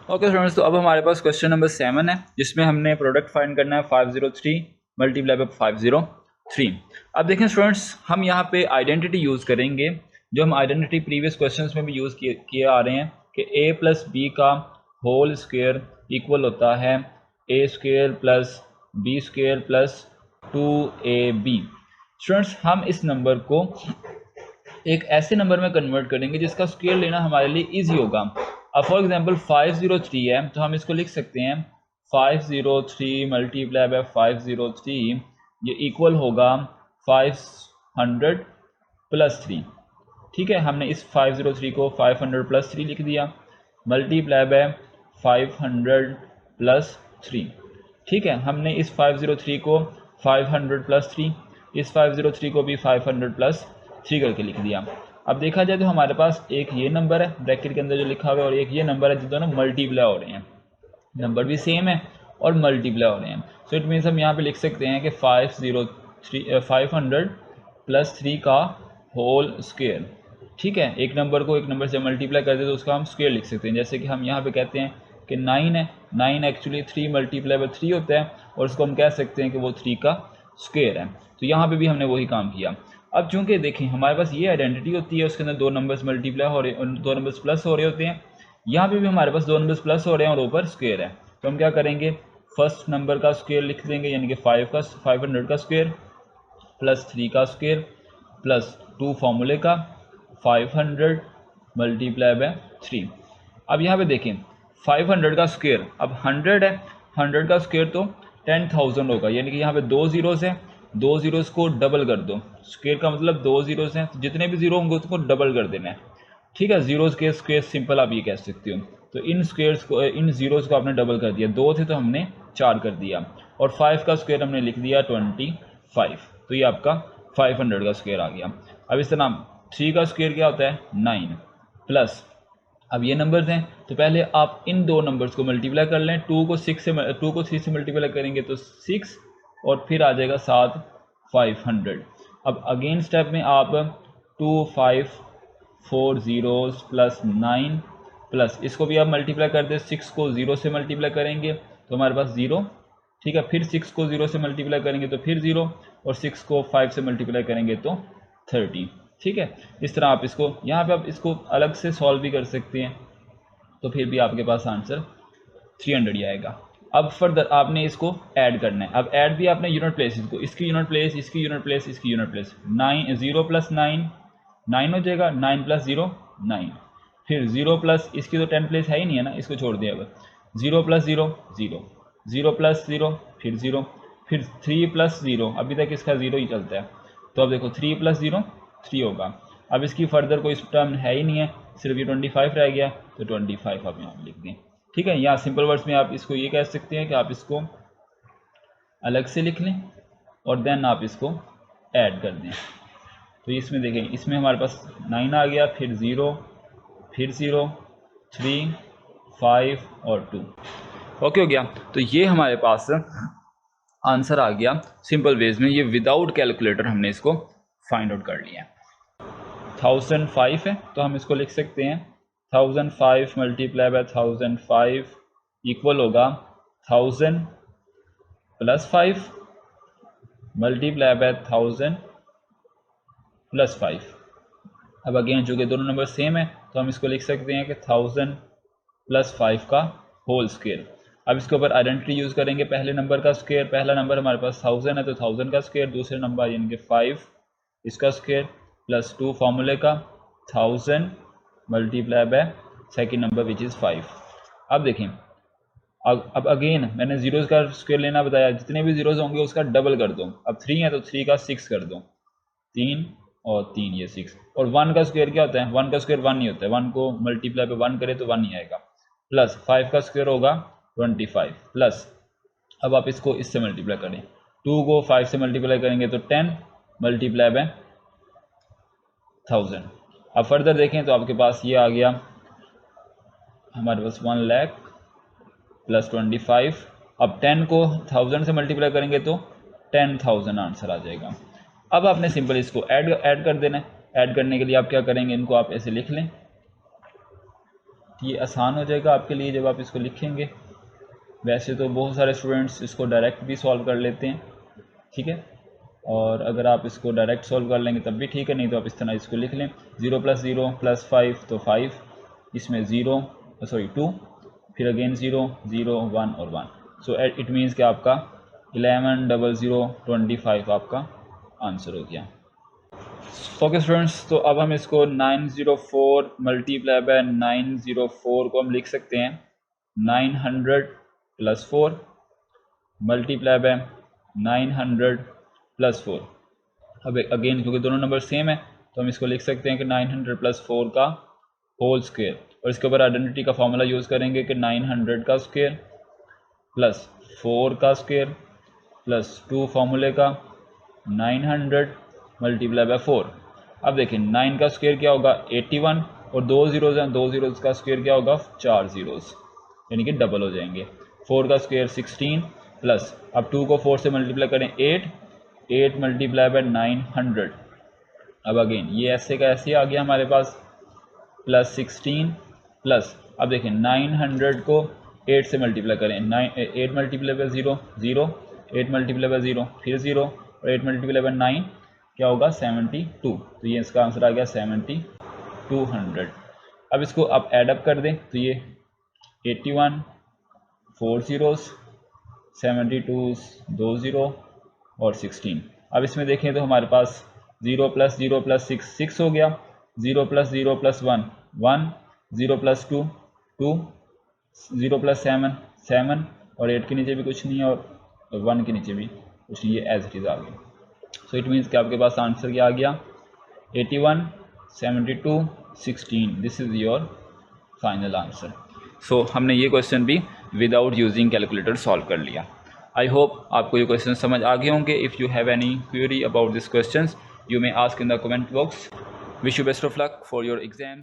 Okay students, तो अब हमारे पास क्वेश्चन नंबर 7 है जिसमें हमने प्रोडक्ट फाइंड करना है 503 मल्टीप्लाई बाय 503। अब देखें स्टूडेंट्स, हम यहाँ पे आइडेंटिटी यूज़ करेंगे जो हम आइडेंटिटी प्रीवियस क्वेश्चंस में भी यूज़ किए आ रहे हैं कि a प्लस बी का होल स्क्वायर इक्वल होता है a square plus B square plus 2ab। Students, हम इस नंबर को एक ऐसे नंबर में कन्वर्ट करेंगे जिसका स्क्वायर लेना हमारे लिए इजी होगा। अब फॉर एग्जांपल 503 है तो हम इसको लिख सकते हैं 503 मल्टीप्लाई बाय 503, ये इक्वल होगा 500 प्लस 3। ठीक है, हमने इस 503 को 500 प्लस 3 लिख दिया, मल्टीप्लाई बाय 500 प्लस 3। ठीक है, हमने इस 503 को 500 प्लस 3, इस 503 को भी 500 प्लस 3 करके लिख दिया। अब देखा जाए तो हमारे पास एक ये नंबर है ब्रैकेट के अंदर जो लिखा हुआ है और एक ये नंबर है जो दोनों मल्टीप्लाई हो रहे हैं, नंबर भी सेम है और मल्टीप्लाई हो रहे हैं। सो इट मीन्स हम यहाँ पे लिख सकते हैं कि 500 प्लस 3 का होल स्क्वायर। ठीक है, एक नंबर को एक नंबर से मल्टीप्लाई कर दे तो उसका हम स्क्वायर लिख सकते हैं। जैसे कि हम यहाँ पे कहते हैं कि 9 है, 9 एक्चुअली 3 मल्टीप्लाई बाय 3 होता है और उसको हम कह सकते हैं कि वो 3 का स्क्वायर है। तो यहाँ पे भी हमने वही काम किया। अब चूंकि देखें हमारे पास ये आइडेंटिटी होती है, उसके अंदर दो नंबर्स मल्टीप्लाई हो रहे और दो नंबर्स प्लस हो रहे होते हैं। यहाँ पे भी हमारे पास दो नंबर्स प्लस हो रहे हैं और ऊपर स्क्वायर है, तो हम क्या करेंगे, फर्स्ट नंबर का स्क्वायर लिख देंगे यानी कि 500 का स्क्वायर प्लस 3 का स्क्वायर प्लस 2 फॉर्मूले का 500 मल्टीप्लाई बाय 3। अब यहाँ पे देखें 500 का स्क्वायर, अब 100 है, 100 का स्क्वायर तो 10,000 होगा, यानी कि यहाँ पे दो जीरोस हैं, दो जीरोस को डबल कर दो। स्क्वायर का मतलब दो जीरोस हैं, तो जितने भी जीरो होंगे उसको डबल कर देना है। ठीक है, जीरोस के स्क्वायर सिंपल आप ये कह सकते हो। तो इन स्क्वायर्स को, इन जीरोस को आपने डबल कर दिया, दो थे तो हमने 4 कर दिया और 5 का स्क्वायर हमने लिख दिया 25। तो ये आपका 500 का स्क्वायर आ गया। अब इस तरह 3 का स्क्वायर क्या होता है 9 प्लस, अब ये नंबर्स हैं तो पहले आप इन दो नंबर्स को मल्टीप्लाई कर लें। 2 को 3 से मल्टीप्लाई करेंगे तो 6 और फिर आ जाएगा 7 500। अब अगेन स्टेप में आप 2 5 4 जीरोस प्लस 9 प्लस इसको भी आप मल्टीप्लाई कर दें, 6 को 0 से मल्टीप्लाई करेंगे तो हमारे पास 0। ठीक है, फिर 6 को 0 से मल्टीप्लाई करेंगे तो फिर 0 और 6 को 5 से मल्टीप्लाई करेंगे तो 30। ठीक है, इस तरह आप इसको यहाँ पे आप इसको अलग से सॉल्व भी कर सकते हैं, तो फिर भी आपके पास आंसर 300 ही आएगा। अब फर्दर आपने इसको ऐड करना है। अब ऐड भी आपने यूनिट प्लेस, इसको इसकी यूनिट प्लेस, इसकी यूनिट प्लेस, इसकी यूनिट प्लेस। 9 0 प्लस 9 9 हो जाएगा, 9 प्लस 0 9, फिर 0 प्लस इसकी तो 10 प्लेस है ही नहीं है ना, इसको छोड़ दिया। अब 0 प्लस 0 0, 0 प्लस 0 फिर 0, फिर 3 प्लस 0, अभी तक इसका 0 ही चलता है। तो अब देखो 3 प्लस 0 3 होगा। अब इसकी फर्दर कोई टर्म है ही नहीं है, सिर्फ ये 25 रह गया, तो 25 आप यहाँ लिख दें। ठीक है, या सिंपल वर्ड्स में आप इसको ये कह सकते हैं कि आप इसको अलग से लिख लें और देन आप इसको ऐड कर दें। तो इसमें देखें, इसमें हमारे पास 9 आ गया, फिर 0, फिर 0, 3 5 और 2। ओके हो गया। तो ये हमारे पास आंसर आ गया सिंपल वेज में, ये विदाउट कैलकुलेटर हमने इसको फाइंड आउट कर लिया। 1005 है तो हम इसको लिख सकते हैं 1005 मल्टीप्लाई बाय 1005 इक्वल होगा 1000 प्लस 5 मल्टीप्लाई बाय 1000 प्लस 5। अब अगेन चूँकि दोनों नंबर सेम है तो हम इसको लिख सकते हैं कि 1000 प्लस 5 का होल स्क्वायर। अब इसके ऊपर आइडेंटिटी यूज़ करेंगे, पहले नंबर का स्क्वायर, पहला नंबर हमारे पास 1000 है तो 1000 का स्क्वायर, दूसरे नंबर यानी कि 5 इसका स्क्वायर प्लस 2 फॉर्मूले का 1000 multiply by second number which is 5। अब देखें, अब अगेन मैंने जीरोज़ का स्क्वायर लेना बताया, जितने भी जीरोज़ होंगे उसका डबल कर दो। अब 3 है तो 3 का 6 कर दो, 3 और 3 ये 6। और 1 का स्क्वायर क्या होता है, 1 का स्क्वायर 1 नहीं होता है, 1 को मल्टीप्लाई पे 1 करे तो 1 ही आएगा। प्लस 5 का स्क्वायर होगा 25 प्लस, अब आप इसको इससे मल्टीप्लाई करें, 2 को 5 से मल्टीप्लाई करेंगे तो 10 मल्टीप्लाई बाय 1000। अब फर्दर देखें तो आपके पास ये आ गया हमारे पास 1 लाख प्लस 25। अब 10 को 1000 से मल्टीप्लाई करेंगे तो 10,000 आंसर आ जाएगा। अब आपने सिंपल इसको ऐड कर देना है। ऐड करने के लिए आप क्या करेंगे, इनको आप ऐसे लिख लें ये आसान हो जाएगा आपके लिए जब आप इसको लिखेंगे। वैसे तो बहुत सारे स्टूडेंट्स इसको डायरेक्ट भी सॉल्व कर लेते हैं, ठीक है, और अगर आप इसको डायरेक्ट सॉल्व कर लेंगे तब भी ठीक है, नहीं तो आप इस तरह इसको लिख लें। 0 + 0 + 5 तो 5, इसमें 2, फिर अगेन 0 0 1 और 1। सो इट मीन्स कि आपका 110025 आपका आंसर हो गया। ओके स्टूडेंट्स, तो अब हम इसको 904 मल्टीप्लाई बाय 904 को हम लिख सकते हैं 900 + 4 मल्टीप्लाई बाय 900 + 4। अब अगेन क्योंकि दोनों नंबर सेम है तो हम इसको लिख सकते हैं कि 900 + 4 का होल स्क्वायर, और इसके ऊपर आइडेंटिटी का फॉर्मूला यूज़ करेंगे कि 900 का स्क्वायर प्लस 4 का स्क्वायर प्लस 2 फार्मूले का 900 मल्टीप्लाई बाय 4। अब देखिए 9 का स्क्वायर क्या होगा 81, और 2 ज़ीरोज़ हैं, 2 ज़ीरोज़ का स्क्वायर क्या होगा 4 ज़ीरोज़, यानी कि डबल हो जाएंगे। 4 का स्क्वायर 16 प्लस, अब 2 को 4 से मल्टीप्लाई करें 8 मल्टीप्लाई बाय 900। अब अगेन ये ऐसे का ऐसे आ गया हमारे पास, प्लस 16 प्लस, अब देखिए 900 को 8 से मल्टीप्लाई करें, 8 मल्टीप्लाई बाय 0 0, 8 मल्टीप्लाई बाय 0 फिर 0, और 8 मल्टीप्लाई बाय 9 क्या होगा 72। तो ये इसका आंसर आ गया 7200। अब इसको आप ऐड अप कर दें तो ये 81 4 ज़ीरोज़, 72 2 ज़ीरो और 16। अब इसमें देखें तो हमारे पास 0 + 0 + 6 6 हो गया, 0 + 0 + 1 1, 0 + 2 2, 0 + 7 7, और 8 के नीचे भी कुछ नहीं है और 1 के नीचे भी कुछ नहीं है, एज इट इज़ आ गया। सो इट मीन्स कि आपके पास आंसर क्या आ गया 81 72 16। This is your final answer. So हमने ये क्वेश्चन भी विदाउट यूजिंग कैलकुलेटर सॉल्व कर लिया। आई होप आपको ये क्वेश्चन समझ आ गए होंगे। If you have any query about this question you may ask in the comment box. Wish you best of luck for your exam.